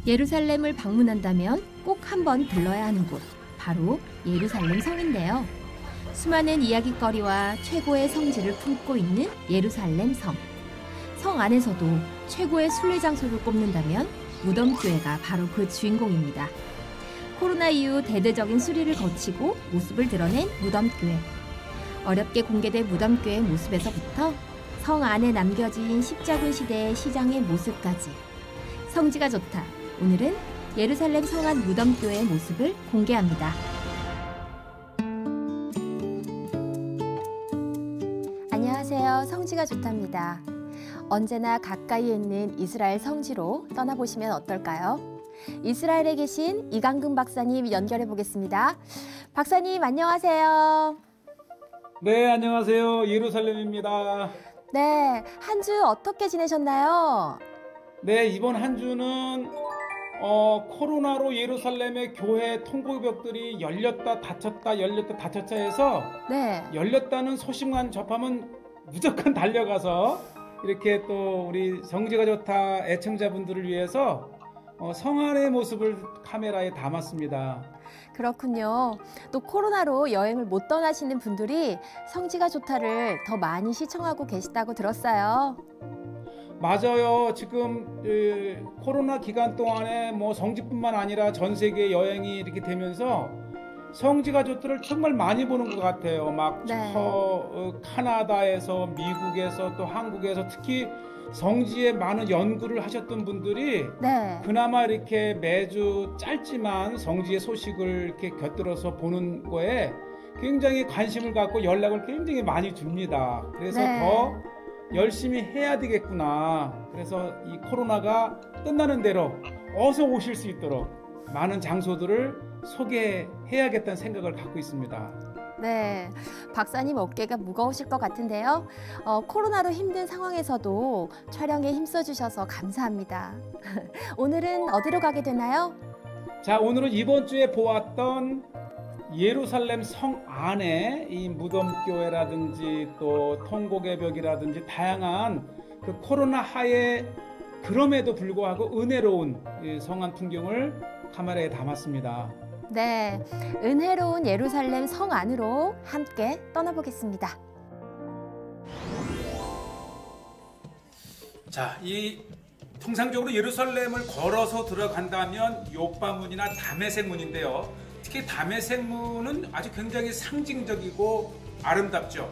예루살렘을 방문한다면 꼭 한번 들러야 하는 곳, 바로 예루살렘 성인데요. 수많은 이야깃거리와 최고의 성지를 품고 있는 예루살렘 성. 성 안에서도 최고의 순례 장소를 꼽는다면 무덤교회가 바로 그 주인공입니다. 코로나 이후 대대적인 수리를 거치고 모습을 드러낸 무덤교회. 어렵게 공개된 무덤교회의 모습에서부터 성 안에 남겨진 십자군 시대의 시장의 모습까지. 성지가 좋다. 오늘은 예루살렘 성안 무덤교회의 모습을 공개합니다. 안녕하세요. 성지가 좋답니다. 언제나 가까이에 있는 이스라엘 성지로 떠나보시면 어떨까요? 이스라엘에 계신 이강근 박사님 연결해 보겠습니다. 박사님 안녕하세요. 네, 안녕하세요. 예루살렘입니다. 네, 한 주 어떻게 지내셨나요? 네, 이번 한 주는 코로나로 예루살렘의 교회 통곡벽들이 열렸다 닫혔다 열렸다 닫혔다 해서 네. 열렸다는 소식만 접하면 무조건 달려가서 이렇게 또 우리 성지가 좋다 애청자분들을 위해서 성안의 모습을 카메라에 담았습니다. 그렇군요. 또 코로나로 여행을 못 떠나시는 분들이 성지가 좋다를 더 많이 시청하고 계시다고 들었어요. 맞아요. 지금 코로나 기간 동안에 뭐 성지뿐만 아니라 전 세계 여행이 이렇게 되면서 성지가 좋다를 정말 많이 보는 것 같아요. 막 네. 카나다에서, 미국에서, 또 한국에서 특히 성지에 많은 연구를 하셨던 분들이 네. 그나마 이렇게 매주 짧지만 성지의 소식을 이렇게 곁들여서 보는 거에 굉장히 관심을 갖고 연락을 굉장히 많이 줍니다. 그래서 네. 더 열심히 해야 되겠구나. 그래서 이 코로나가 끝나는 대로 어서 오실 수 있도록 많은 장소들을 소개해야겠다는 생각을 갖고 있습니다. 네, 박사님 어깨가 무거우실 것 같은데요. 코로나로 힘든 상황에서도 촬영에 힘써주셔서 감사합니다. 오늘은 어디로 가게 되나요? 자, 오늘은 이번 주에 보았던 예루살렘 성 안에 이 무덤교회라든지 또 통곡의 벽이라든지 다양한 그 코로나 하에 그럼에도 불구하고 은혜로운 성안 풍경을 카메라에 담았습니다. 네, 은혜로운 예루살렘 성 안으로 함께 떠나보겠습니다. 자, 통상적으로 예루살렘을 걸어서 들어간다면 요바문이나 다메섹 문인데요. 특히 다메섹 문은 아주 굉장히 상징적이고 아름답죠.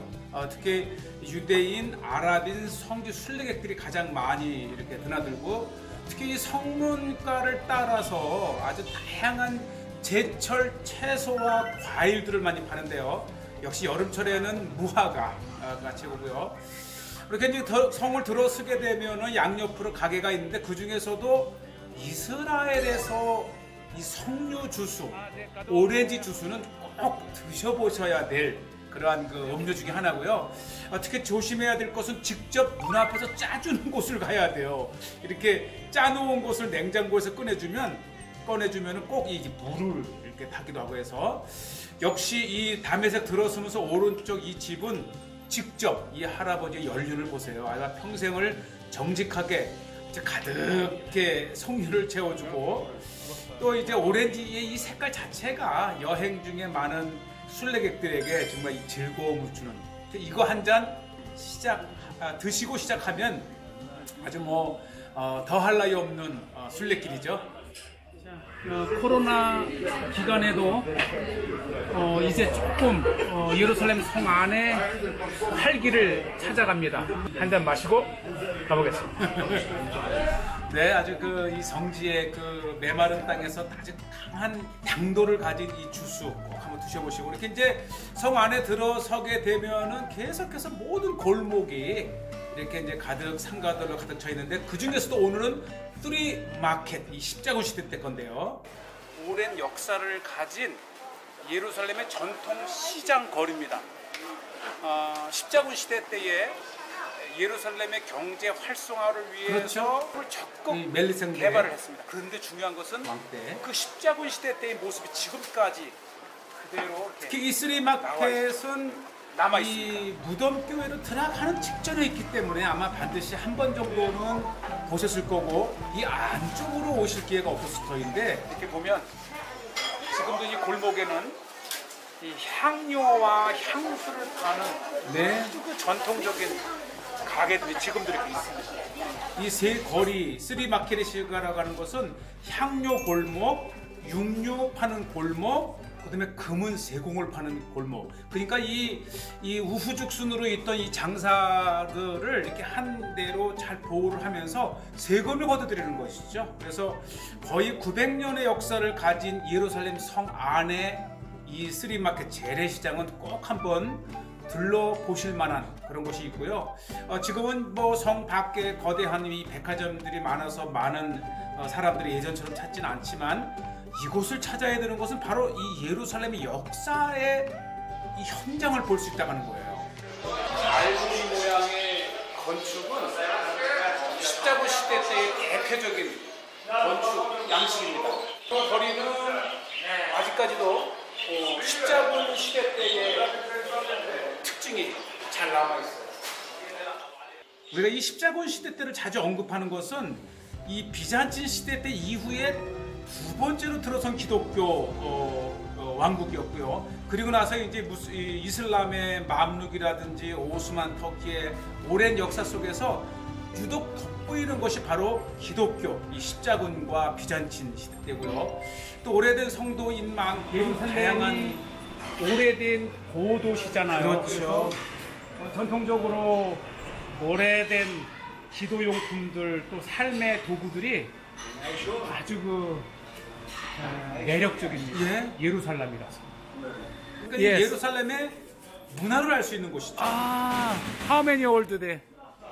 특히 유대인, 아랍인 성지 순례객들이 가장 많이 이렇게 드나들고 특히 이 성문가를 따라서 아주 다양한 제철 채소와 과일들을 많이 파는데요. 역시 여름철에는 무화과가 최고고요. 이렇게 이제 성을 들어서게 되면은 양옆으로 가게가 있는데 그 중에서도 이스라엘에서 이 석류 주스, 오렌지 주스는 꼭 드셔보셔야 될 그러한 그 음료 중에 하나고요. 특히 조심해야 될 것은 직접 눈앞에서 짜주는 곳을 가야 돼요. 이렇게 짜놓은 곳을 냉장고에서 꺼내주면 꼭 이 물을 이렇게 타기도 하고 해서 역시 이 다메섹 들어서면서 오른쪽 이 집은 직접 이 할아버지의 연륜을 보세요. 아마 평생을 정직하게 가득히 석류를 채워주고 또 이제 오렌지의 이 색깔 자체가 여행 중에 많은 순례객들에게 정말 이 즐거움을 주는 이거 한 잔 드시고 시작하면 아주 뭐 더할 나위 없는 순례길이죠. 코로나 기간에도 이제 조금 예루살렘 성 안에 활기를 찾아갑니다. 한 잔 마시고 가보겠습니다. 네, 아주 이 성지의 그 메마른 땅에서 아주 강한 당도를 가진 이 주스 꼭 한번 드셔보시고 이렇게 이제 성 안에 들어서게 되면은 계속해서 모든 골목이 이렇게 이제 가득 상가들로 가득 차 있는데 그 중에서도 오늘은 뚜리 마켓, 이 십자군 시대 때 건데요. 오랜 역사를 가진 예루살렘의 전통 시장 거리입니다. 십자군 시대 때에 예루살렘의 경제 활성화를 위해서 그렇죠. 적극 개발을 했습니다. 그런데 중요한 것은 그 십자군 시대 때의 모습이 지금까지 그대로 특히 이 쓰리 마켓은 남아 이 무덤교회로 들어가는 직전에 있기 때문에 아마 반드시 한 번 정도는 보셨을 거고 이 안쪽으로 오실 기회가 없었을 터인데 이렇게 보면 지금도 이 골목에는 이 향료와 향수를 파는 아주 그 전통적인 가게들이 지금도 이렇게 있습니다. 이 세 거리, 쓰리마켓이라고 하는 것은 향료 골목, 육류 파는 골목, 그다음에 금은 세공을 파는 골목. 그러니까 이 우후죽순으로 있던 이 장사들을 이렇게 한 대로 잘 보호를 하면서 세금을 걷어들이는 것이죠. 그래서 거의 900년의 역사를 가진 예루살렘 성 안에 이 쓰리마켓 재래시장은 꼭 한번 들러보실 만한 그런 곳이 있고요. 지금은 뭐 성 밖에 거대한 이 백화점들이 많아서 많은 사람들이 예전처럼 찾지는 않지만 이곳을 찾아야 되는 것은 바로 이 예루살렘의 역사의 이 현장을 볼 수 있다는 거예요. 알고리 모양의 건축은 십자군 시대 때의 대표적인 건축 양식입니다. 그 거리는 아직까지도 십자군 시대 때의 특징이 잘 남아있어요. 우리가 이 십자군 시대 때를 자주 언급하는 것은 이 비잔틴 시대 때 이후에 두 번째로 들어선 기독교 왕국이었고요. 그리고 나서 이제 이슬람의 맘룩이라든지 오스만 터키의 오랜 역사 속에서 유독 돋보이는 것이 바로 기독교, 이 십자군과 비잔틴 시대 때고요. 또 오래된 성도인 만큼 다양한 오래된 고도시잖아요. 그렇죠. 그래서 전통적으로 오래된 기도용품들 또 삶의 도구들이 아주 매력적인 예루살렘이라서. 그러니까 이 예루살렘의 문화를 알 수 있는 곳이죠. How many old they?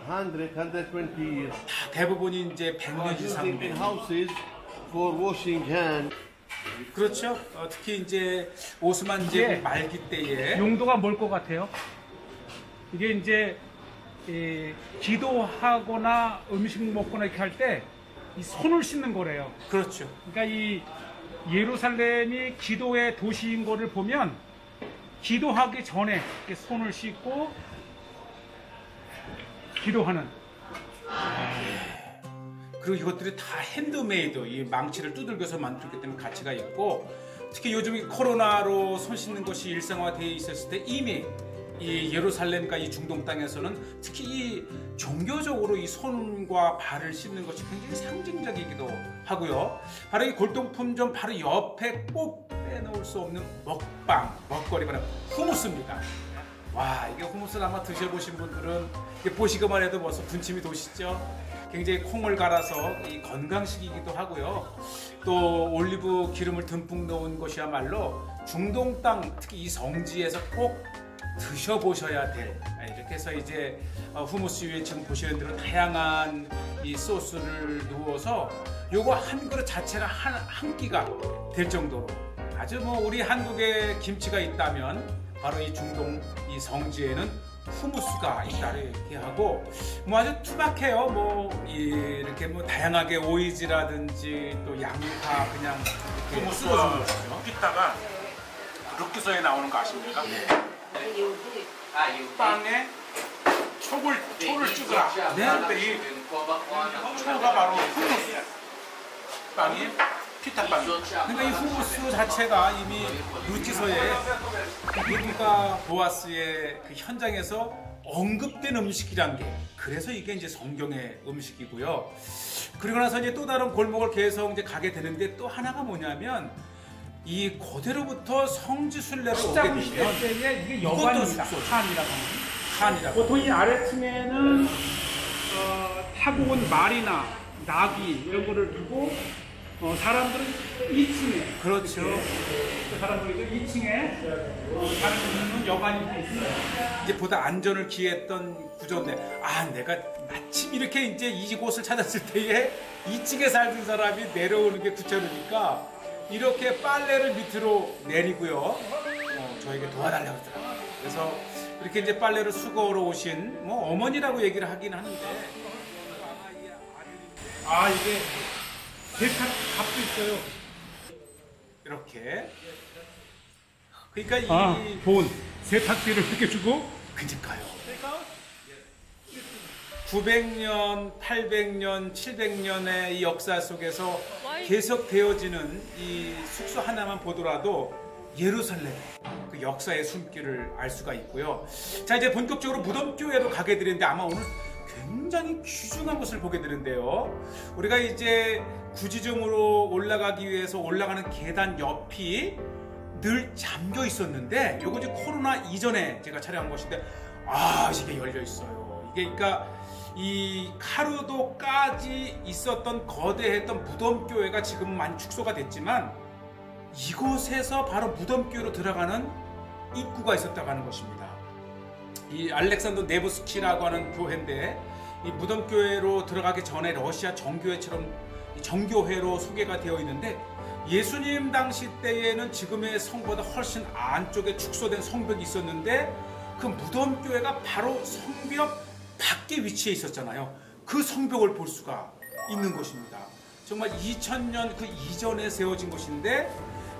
120 years. 대부분이 이제 100년 이상 Using in 된. houses for washing hands. 그렇죠. 특히 이제 오스만 제국 말기 때에 용도가 뭘 것 같아요? 이게 이제 기도하거나 음식 먹거나 이렇게 할 때 이 손을 씻는 거래요. 그렇죠. 그러니까 이 예루살렘이 기도의 도시인 거를 보면 기도하기 전에 이렇게 손을 씻고 기도하는. 그리고 이것들이 다 핸드메이드, 이 망치를 두들겨서 만들기 때문에 가치가 있고, 특히 요즘 이 코로나로 손 씻는 것이 일상화되어 있었을 때 이미 이 예루살렘과 이 중동 땅에서는 특히 이 종교적으로 이 손과 발을 씻는 것이 굉장히 상징적이기도 하고요. 바로 이 골동품점 바로 옆에 꼭 빼놓을 수 없는 먹거리 바로 후무스입니다. 와, 이게 후무스를 아마 드셔보신 분들은 보시기만 해도 벌써 군침이 도시죠. 굉장히 콩을 갈아서 이 건강식이기도 하고요. 또 올리브 기름을 듬뿍 넣은 것이야말로 중동 땅, 특히 이 성지에서 꼭 드셔보셔야 될, 이렇게 해서 이제 후무스 위에 지금 보시는 대로 다양한 이 소스를 누워서 요거 한 그릇 자체가 한 끼가 될 정도로 아주 뭐 우리 한국에 김치가 있다면 바로 이 중동 이 성지에는 후무스가 있다 이렇게 하고, 뭐 아주 투박해요. 뭐 이렇게 뭐 다양하게 오이지라든지 또 양파 그냥 이렇게 쓸어주는 것이죠. 빗다가 룩기서에 나오는 거 아십니까? 빵에 초를 찍어라. 근데 이 초가 바로 후무스 빵이 피타빵. 그러니까 이 후무스 자체가 이미 루티서에 루디가 보아스의 그 현장에서 언급된 음식이란 게, 그래서 이게 이제 성경의 음식이고요. 그리고 나서 이제 또 다른 골목을 계속 이제 가게 되는데 또 하나가 뭐냐면 이 고대로부터 성지 순례를 오게 되면 이게 여관입니다. 칸이라고. 보통 이 아래층에는 타고 온 말이나 나귀 이런 거를 두고 사람들은 2층에, 그렇죠. 그 사람들이 2층에 사는 여관이 있어요. 이제 보다 안전을 기했던 구조인데, 내가 마침 이렇게 이제 이곳을 찾았을 때에 2층에 살던 사람이 내려오는 게 구차르니까 이렇게 빨래를 밑으로 내리고요. 저에게 도와달라고 하더라고요. 그래서 이렇게 이제 빨래를 수거하러 오신 뭐 어머니라고 얘기를 하긴 하는데, 이게 대탑 값도 있어요. 이렇게 그러니까 이 본 세탁기를 이렇게 주고. 그니까요. 900년, 800년, 700년의 이 역사 속에서 계속 되어지는 이 숙소 하나만 보더라도 예루살렘 그 역사의 숨길을 알 수가 있고요. 자, 이제 본격적으로 무덤교회로 가게 되는데 아마 오늘 굉장히 귀중한 것을 보게 되는데요. 우리가 이제 구지점으로 올라가기 위해서 올라가는 계단 옆이 늘 잠겨 있었는데 요거 이제 코로나 이전에 제가 촬영한 것인데 이게 열려 있어요. 이게 그러니까 이 카루도까지 있었던 거대했던 무덤교회가 지금 많이 축소가 됐지만 이곳에서 바로 무덤교회로 들어가는 입구가 있었다고 하는 것입니다. 이 알렉산더 네브스키라고 하는 교회인데 이 무덤교회로 들어가기 전에 러시아 정교회처럼 정교회로 소개가 되어 있는데 예수님 당시 때에는 지금의 성보다 훨씬 안쪽에 축소된 성벽이 있었는데 그 무덤교회가 바로 성벽 밖에 위치해 있었잖아요. 그 성벽을 볼 수가 있는 것입니다. 정말 2000년 그 이전에 세워진 것인데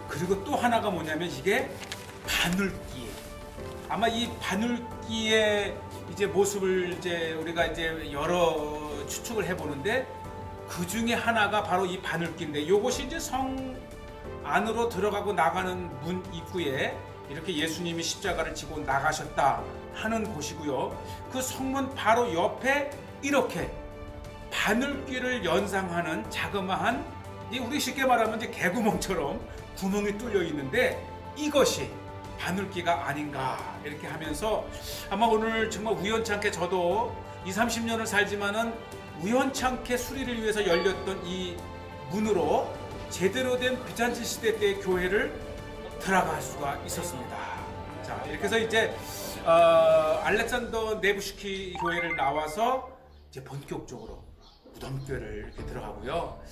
그리고 또 하나가 뭐냐면 이게 바늘기. 아마 이 바늘기의 이제 모습을 이제 우리가 이제 여러 추측을 해보는데 그 중에 하나가 바로 이 바늘기인데 이것이 이제 성 안으로 들어가고 나가는 문 입구에 이렇게 예수님이 십자가를 지고 나가셨다 하는 곳이고요. 그 성문 바로 옆에 이렇게 바늘귀를 연상하는 자그마한 우리 쉽게 말하면 이제 개구멍처럼 구멍이 뚫려 있는데 이것이 바늘귀가 아닌가 이렇게 하면서 아마 오늘 정말 우연찮게 저도 20-30년을 살지만은 우연찮게 수리를 위해서 열렸던 이 문으로 제대로 된 비잔틴 시대 때의 교회를 들어갈 수가 있었습니다. 자, 이렇게 해서 이제 알렉산더 네브스키 교회를 나와서 이제 본격적으로 무덤교회를 이렇게 들어가고요.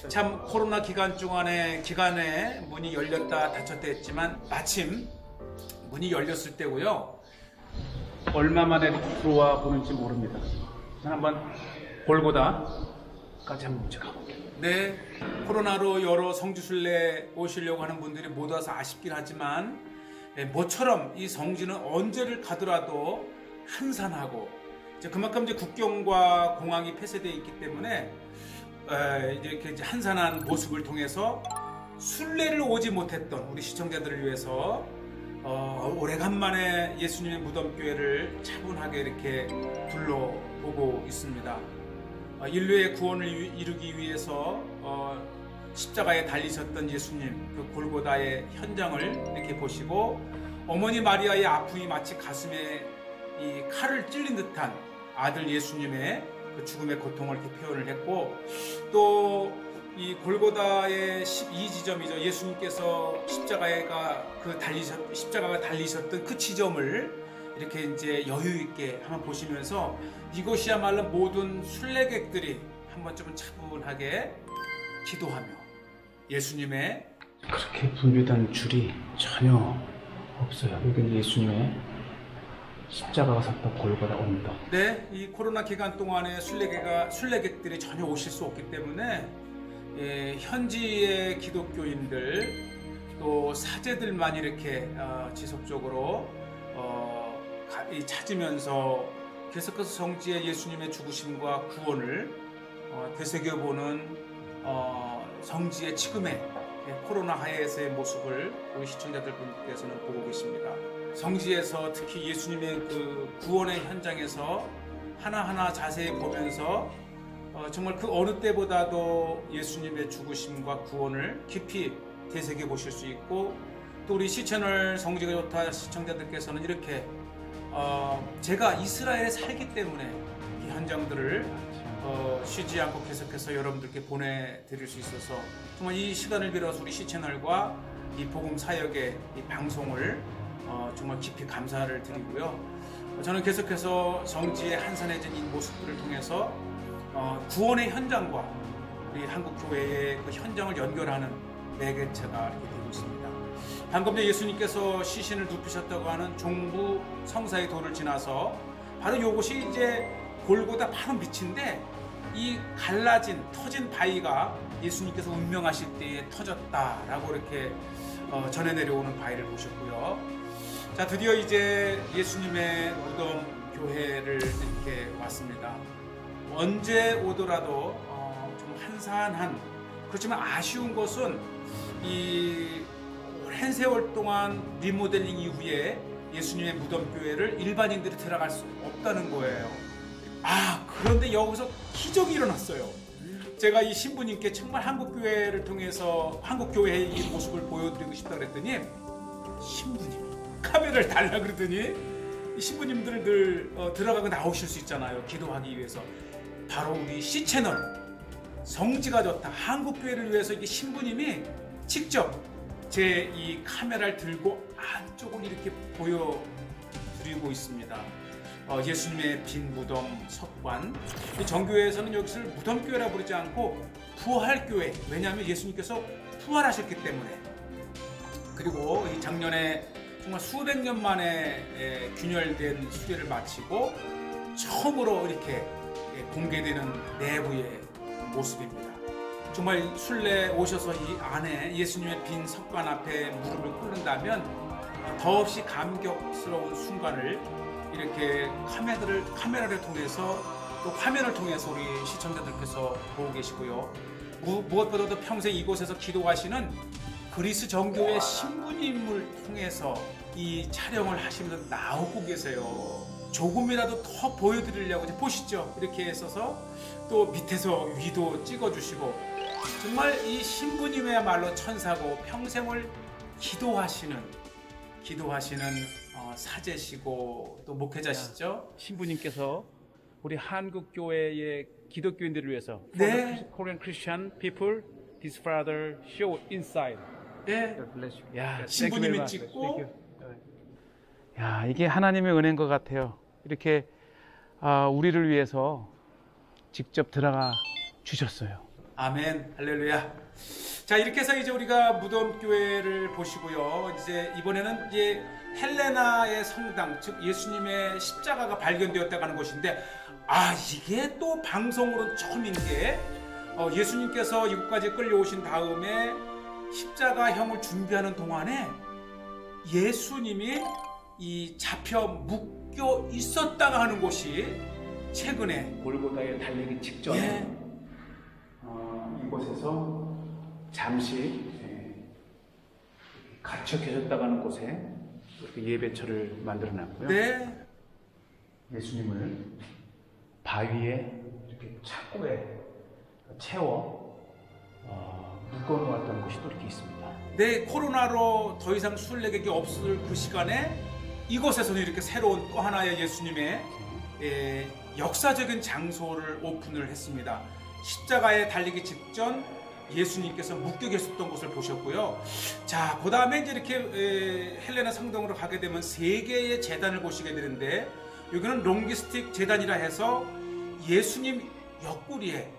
참 코로나 기간에 문이 열렸다 닫혔다 했지만 마침 문이 열렸을 때고요. 얼마 만에 들어와 보는지 모릅니다. 한번 골고다까지 한번 가볼게요. 네, 코로나로 여러 성지순례 오시려고 하는 분들이 못 와서 아쉽긴 하지만 모처럼 이 성지는 언제를 가더라도 한산하고 이제 그만큼 이제 국경과 공항이 폐쇄되어 있기 때문에 이렇게 이제 한산한 모습을 통해서 순례를 오지 못했던 우리 시청자들을 위해서 오래간만에 예수님의 무덤교회를 차분하게 이렇게 둘러보고 있습니다. 인류의 구원을 이루기 위해서 십자가에 달리셨던 예수님 그 골고다의 현장을 이렇게 보시고 어머니 마리아의 아픔이 마치 가슴에 이 칼을 찔린 듯한 아들 예수님의 그 죽음의 고통을 이렇게 표현을 했고 또 이 골고다의 12지점이죠. 예수님께서 십자가가 달리셨던 그 지점을 이렇게 이제 여유 있게 한번 보시면서 이것이야말로 모든 순례객들이 한 번쯤은 차분하게 기도하며 예수님의 그렇게 분비된 줄이 전혀 없어요. 여기는 예수님의 십자가가 섰던 골고다 언덕. 네, 이 코로나 기간 동안에 순례객들이 전혀 오실 수 없기 때문에 현지의 기독교인들 또 사제들만 이렇게 지속적으로 찾으면서 계속해서 성지의 예수님의 죽으심과 구원을 되새겨보는 성지의 지금의 코로나 하에서의 모습을 우리 시청자들 분께서는 보고 계십니다. 성지에서 특히 예수님의 그 구원의 현장에서 하나하나 자세히 보면서 정말 그 어느 때보다도 예수님의 죽으심과 구원을 깊이 되새겨 보실 수 있고 또 우리 시채널 성지가 좋다 시청자들께서는 이렇게 제가 이스라엘에 살기 때문에 이 현장들을 쉬지 않고 계속해서 여러분들께 보내드릴 수 있어서 정말 이 시간을 빌어서 우리 시채널과 이 복음 사역의 이 방송을 정말 깊이 감사를 드리고요. 저는 계속해서 성지의 한산해진 이 모습들을 통해서 구원의 현장과 우리 한국교회의 그 현장을 연결하는 매개체가 이렇게 되고 있습니다. 방금 전에 예수님께서 시신을 눕히셨다고 하는 종부 성사의 도를 지나서 바로 이것이 이제 골고다 바로 밑인데 이 갈라진 터진 바위가 예수님께서 운명하실 때에 터졌다라고 이렇게 전해 내려오는 바위를 보셨고요. 자, 드디어 이제 예수님의 무덤 교회를 이렇게 왔습니다. 언제 오더라도 좀 한산한, 그렇지만 아쉬운 것은 이 오랜 세월 동안 리모델링 이후에 예수님의 무덤 교회를 일반인들이 들어갈 수 없다는 거예요. 그런데 여기서 기적이 일어났어요. 제가 이 신부님께 정말 한국교회를 통해서 한국교회의 이 모습을 보여드리고 싶다 그랬더니 신부님이 카메라를 달라 그러더니 신부님들 늘 들어가고 나오실 수 있잖아요. 기도하기 위해서. 바로 우리 C채널 성지가 좋다 한국교회를 위해서 이게 신부님이 직접 제 이 카메라를 들고 안쪽을 이렇게 보여드리고 있습니다. 예수님의 빈 무덤 석관. 정교회에서는 여기를 무덤교회라 부르지 않고 부활교회. 왜냐하면 예수님께서 부활하셨기 때문에. 그리고 이 작년에 정말 수백 년 만에 균열된 수레를 마치고 처음으로 이렇게 공개되는 내부의 모습입니다. 정말 순례 오셔서 이 안에 예수님의 빈 석관 앞에 무릎을 꿇는다면 더없이 감격스러운 순간을 이렇게 카메라를 통해서 또 화면을 통해서 우리 시청자들께서 보고 계시고요. 무엇보다도 평생 이곳에서 기도하시는 그리스 정교회 신부님을 통해서 이 촬영을 하시면서 나오고 계세요. 조금이라도 더 보여드리려고 보시죠. 이렇게 했어서 또 밑에서 위도 찍어주시고 정말 이 신부님이야말로 천사고 평생을 기도하시는 사제시고 또 목회자시죠. 신부님께서 우리 한국 교회의 기독교인들을 위해서 네. Korean Christian people, this father show inside. 네. 야, 신부님이 찍고. 야, 이게 하나님의 은혜인 것 같아요. 이렇게 우리를 위해서 직접 들어가 주셨어요. 아멘, 할렐루야. 자, 이렇게 해서 이제 우리가 무덤교회를 보시고요. 이제 이번에는 이제 헬레나의 성당, 즉 예수님의 십자가가 발견되었다고 하는 곳인데, 이게 또 방송으로 처음인 게 예수님께서 이곳까지 끌려오신 다음에 십자가형을 준비하는 동안에 예수님이 이 잡혀 묶여 있었다가 하는 곳이 최근에 골고다에 달리기 직전에 이곳에서 잠시 갇혀 계셨다가 하는 곳에 이렇게 예배처를 만들어놨고요. 네. 예수님을 바위에 이렇게 창고에 채워 묶어놓았던 곳이 또 이렇게 있습니다. 네, 코로나로 더 이상 순례객이 없을 그 시간에 이곳에서는 이렇게 새로운 또 하나의 예수님의 역사적인 장소를 오픈을 했습니다. 십자가에 달리기 직전 예수님께서 묶여 계셨던 곳을 보셨고요. 자, 그 다음에 이제 이렇게 헬레나 성당으로 가게 되면 세 개의 제단을 보시게 되는데, 여기는 롱기스틱 제단이라 해서 예수님 옆구리에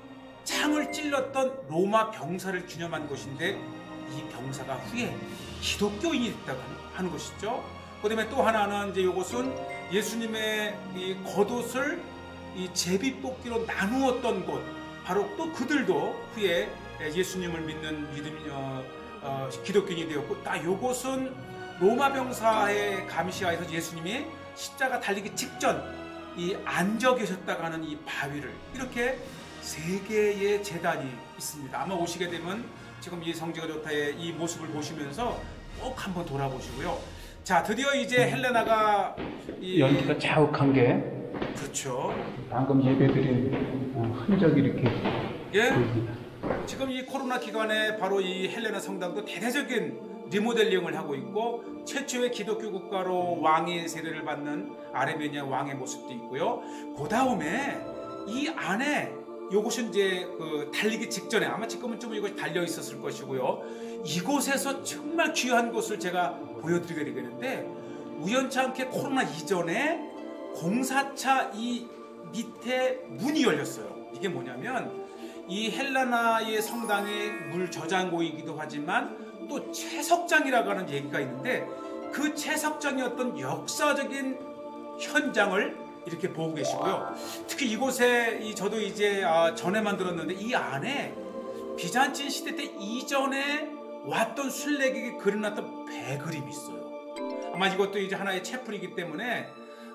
창을 찔렀던 로마 병사를 기념한 곳인데, 이 병사가 후에 기독교인이 됐다고 하는 것이죠. 그 다음에 또 하나는 이제 이곳은 예수님의 이 겉옷을 이 제비뽑기로 나누었던 곳, 바로 또 그들도 후에 예수님을 믿는 기독교인이 되었고, 딱 이곳은 로마 병사의 감시하에서 예수님이 십자가 달리기 직전 이 앉아 계셨다고 하는 이 바위를, 이렇게 세 개의 제단이 있습니다. 아마 오시게 되면 지금 이 성지가 좋다의 이 모습을 보시면서 꼭 한번 돌아보시고요. 자, 드디어 이제 헬레나가 연기가 자욱한 게, 그렇죠. 방금 예배드린 흔적이 이렇게 보입니다. 지금 이 코로나 기간에 바로 이 헬레나 성당도 대대적인 리모델링을 하고 있고, 최초의 기독교 국가로 왕의 세례를 받는 아르메니아 왕의 모습도 있고요. 그 다음에 이 안에 요것은 이제 그 달리기 직전에 아마 지금은 좀 이것이 달려 있었을 것이고요. 이곳에서 정말 귀한 곳을 제가 보여드리게 되겠는데, 우연치 않게 코로나 이전에 공사차 이 밑에 문이 열렸어요. 이게 뭐냐면 이 헬레나의 성당의 물 저장고이기도 하지만 또 채석장이라고 하는 얘기가 있는데, 그 채석장이 어떤 역사적인 현장을 이렇게 보고 계시고요. 특히 이곳에 저도 이제 전에만 들었는데 이 안에 비잔틴 시대 때 이전에 왔던 순례객이 그려놨던 배 그림이 있어요. 아마 이것도 이제 하나의 채플이기 때문에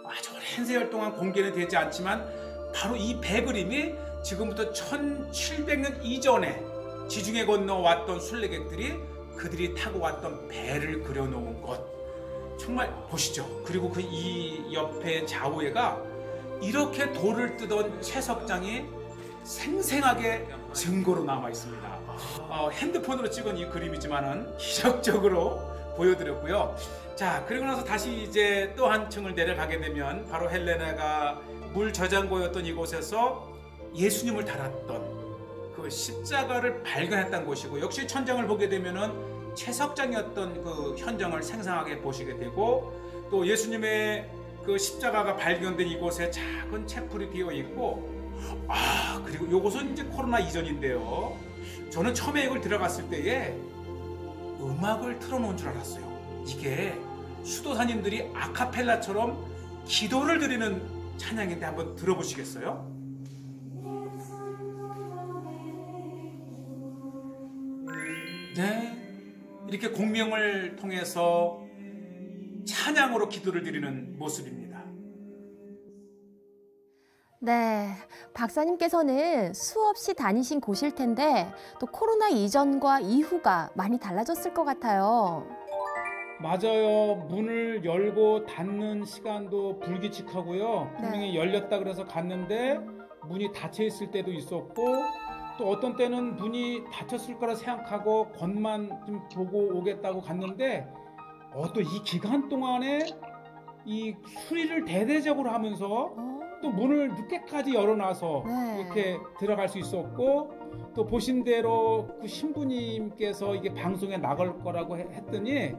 아주 오랜 세월 동안 공개는 되지 않지만 바로 이 배 그림이 지금부터 1700년 이전에 지중해 건너 왔던 순례객들이 그들이 타고 왔던 배를 그려놓은 것. 정말 보시죠. 그리고 그 이 옆에 좌우에가 이렇게 돌을 뜨던 채석장이 생생하게 증거로 남아 있습니다. 핸드폰으로 찍은 이 그림이지만은 기적적으로 보여드렸고요. 자, 그리고 나서 다시 이제 또 한층을 내려가게 되면 바로 헬레나가 물 저장고였던 이곳에서 예수님을 달았던 그 십자가를 발견했던 곳이고, 역시 천장을 보게 되면은 채석장이었던 그 현장을 생생하게 보시게 되고, 또 예수님의 그 십자가가 발견된 이곳에 작은 채플이 비어 있고, 그리고 요것은 이제 코로나 이전인데요. 저는 처음에 이걸 들어갔을 때에 음악을 틀어놓은 줄 알았어요. 이게 수도사님들이 아카펠라처럼 기도를 드리는 찬양인데 한번 들어보시겠어요? 네, 이렇게 공명을 통해서 찬양으로 기도를 드리는 모습입니다. 네, 박사님께서는 수없이 다니신 곳일 텐데 또 코로나 이전과 이후가 많이 달라졌을 것 같아요. 맞아요. 문을 열고 닫는 시간도 불규칙하고요. 분명히 열렸다 그래서 갔는데 문이 닫혀 있을 때도 있었고, 또 어떤 때는 문이 닫혔을 거라 생각하고 겉만 좀 보고 오겠다고 갔는데 또 이 기간 동안에 이 수리를 대대적으로 하면서 또 문을 늦게까지 열어놔서 이렇게 들어갈 수 있었고, 또 보신 대로 그 신부님께서 이게 방송에 나갈 거라고 했더니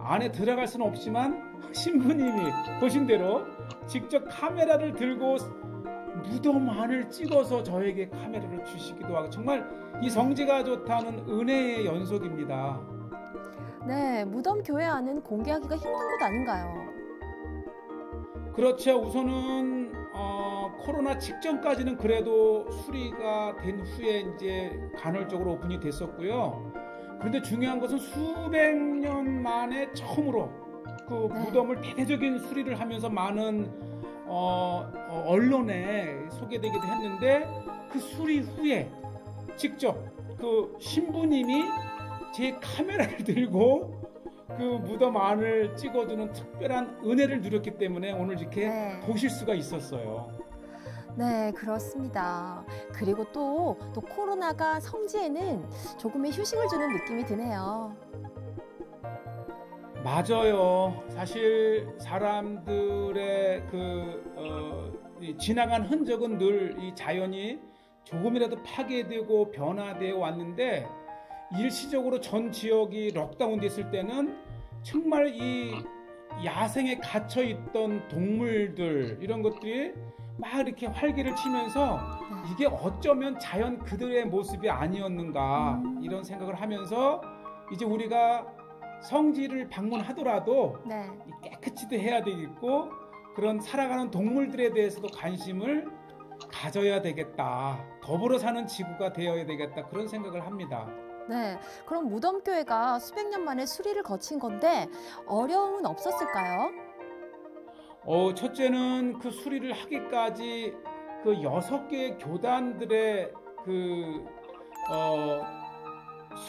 안에 들어갈 수는 없지만 신부님이 보신 대로 직접 카메라를 들고 무덤 안을 찍어서 저에게 카메라를 주시기도 하고, 정말 이 성지가 좋다는 은혜의 연속입니다. 네, 무덤 교회 안은 공개하기가 힘든 곳 아닌가요? 그렇죠. 우선은 코로나 직전까지는 그래도 수리가 된 후에 이제 간헐적으로 오픈이 됐었고요. 그런데 중요한 것은 수백 년 만에 처음으로 그 무덤을 대대적인 수리를 하면서 많은 언론에 소개되기도 했는데, 그 수리 후에 직접 그 신부님이 제 카메라를 들고 그 무덤 안을 찍어주는 특별한 은혜를 누렸기 때문에 오늘 이렇게 보실 수가 있었어요. 네, 그렇습니다. 그리고 또 코로나가 성지에는 조금의 휴식을 주는 느낌이 드네요. 맞아요. 사실 사람들의 지나간 흔적은 늘 이 자연이 조금이라도 파괴되고 변화되어 왔는데, 일시적으로 전 지역이 록다운 됐을 때는 정말 이 야생에 갇혀 있던 동물들, 이런 것들이 막 이렇게 활기를 치면서 이게 어쩌면 자연 그들의 모습이 아니었는가, 이런 생각을 하면서 이제 우리가 성지를 방문하더라도 깨끗이도 해야 되겠고, 그런 살아가는 동물들에 대해서도 관심을 가져야 되겠다, 더불어 사는 지구가 되어야 되겠다, 그런 생각을 합니다. 네, 그럼 무덤교회가 수백 년 만에 수리를 거친 건데 어려움은 없었을까요? 첫째는 그 수리를 하기까지 그 6개의 교단들의 그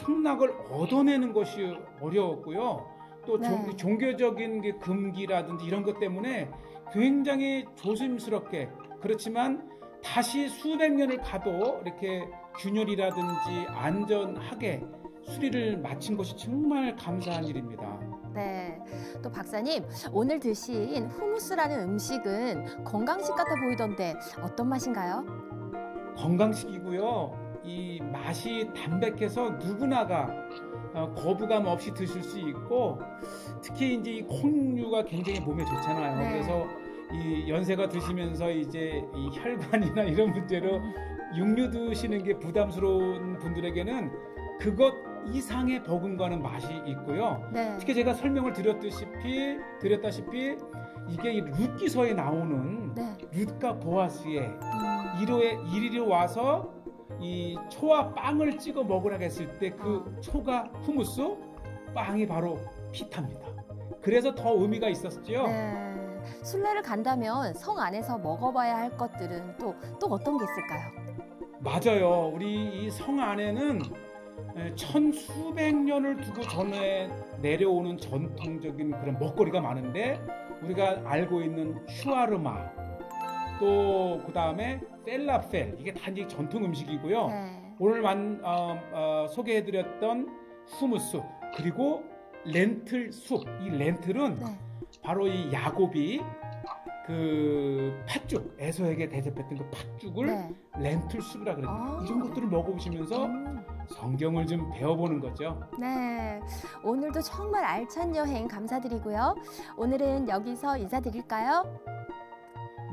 승낙을 얻어내는 것이 어려웠고요. 또 종교적인 게 금기라든지 이런 것 때문에 굉장히 조심스럽게, 그렇지만 다시 수백 년을 가도 이렇게 균열이라든지 안전하게 수리를 마친 것이 정말 감사한 일입니다. 네, 또 박사님, 오늘 드신 후무스라는 음식은 건강식 같아 보이던데 어떤 맛인가요? 건강식이고요. 이 맛이 담백해서 누구나가 거부감 없이 드실 수 있고, 특히 이제 이 콩류가 굉장히 몸에 좋잖아요. 그래서 이 연세가 드시면서 이제 이 혈관이나 이런 문제로 육류 드시는 게 부담스러운 분들에게는 그것 이상의 버금가는 맛이 있고요. 특히 제가 설명을 드렸다시피 이게 이 룻기서에 나오는 네. 룻과 보아스의 이리로 와서 이 초와 빵을 찍어 먹으라고 했을 때 그 초가 후무스, 빵이 바로 피타입니다. 그래서 더 의미가 있었죠. 네. 순례를 간다면 성 안에서 먹어봐야 할 것들은 또 어떤 게 있을까요? 맞아요. 우리 이 성 안에는 천수백 년을 두고 전에 내려오는 전통적인 그런 먹거리가 많은데 우리가 알고 있는 슈아르마 또 그다음에 펠라펠 이게 다 이제 전통 음식이고요. 네. 오늘 소개해드렸던 후무스 그리고 렌틀 숲. 이 렌틀은 네. 바로 이 야곱이 그 팥죽 에서에게 대접했던 그 팥죽을 네. 렌틀 숲이라 그랬는데 아, 이런 것들을 먹어보시면서 성경을 좀 배워보는 거죠. 네. 오늘도 정말 알찬 여행 감사드리고요. 오늘은 여기서 인사드릴까요?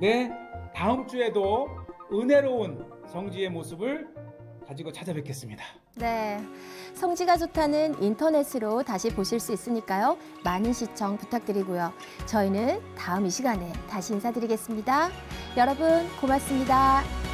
네, 다음 주에도 은혜로운 성지의 모습을 가지고 찾아뵙겠습니다. 네. 성지가 좋다는 인터넷으로 다시 보실 수 있으니까요. 많은 시청 부탁드리고요. 저희는 다음 이 시간에 다시 인사드리겠습니다. 여러분 고맙습니다.